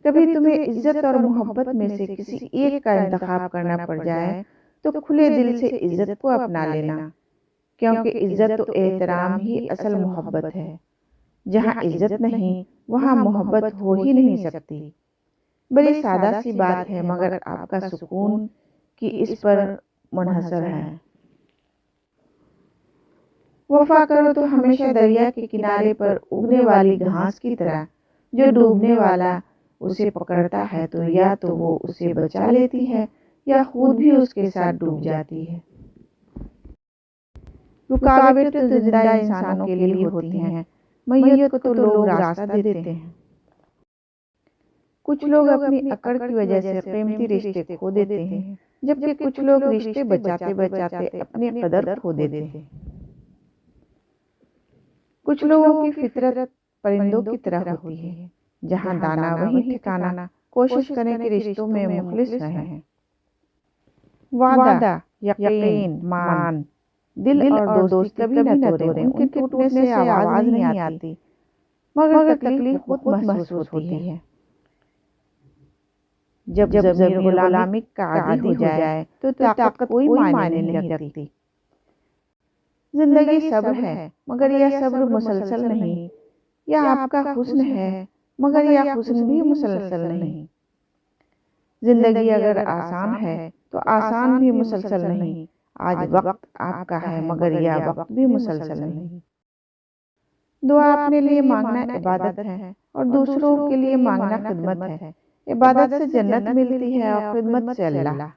कभी तुम्हें इज्जत और मोहब्बत में से किसी एक का इंतखाब करना पड़ जाए तो खुले दिल से इज्जत को अपना लेना, क्योंकि इज्जत तो एहतराम ही असल मोहब्बत है। जहाँ इज्जत नहीं वहाँ मोहब्बत हो ही नहीं सकती। बड़ी सादा सी बात है, मगर आपका सुकून की इस पर मुनहसर है। वफा करो तो हमेशा दरिया के किनारे पर उगने वाली घास की तरह, जो डूबने वाला उसे पकड़ता है तो या तो वो उसे बचा लेती है या खुद भी उसके साथ डूब जाती है। रुकावटें तो जिंदा इंसानों के लिए होती हैं, मैयत को तो लोग रास्ता देते हैं। कुछ लोग अपनी अकड़ की वजह से कीमती रिश्ते खो देते हैं, जबकि कुछ लोग रिश्ते बचाते बचाते अपनी कदर खो देते हैं। कुछ लोगों की फितरत परिंदों की तरह होती है, जहाँ दाना वहीं ठिकाना। कोशिश करें कि रिश्तों में मुखलिस रहें। वादा, यकीन, मान, दिल और दोस्ती कभी न तोड़ें। उनके टूटने से आवाज नहीं आती, मगर तकलीफ बहुत महसूस होती है। जब ज़मीर गुलामी का आदी हो जाए तो ताकत कोई मायने नहीं रखती। जिंदगी सब्र है, मगर यह सब्र मुसलसल नहीं। यह आपका हुस्न है, मगर यह हुस्न भी मुसलसल नहीं। जिंदगी अगर आसान है तो आसान भी मुसलसल नहीं। आज वक्त आपका है, मगर यह वक्त भी मुसलसल नहीं। दुआ अपने लिए मांगना इबादत है और दूसरों के लिए मांगना खिदमत है। इबादत से जन्नत मिलती है और खिदमत से अल्लाह।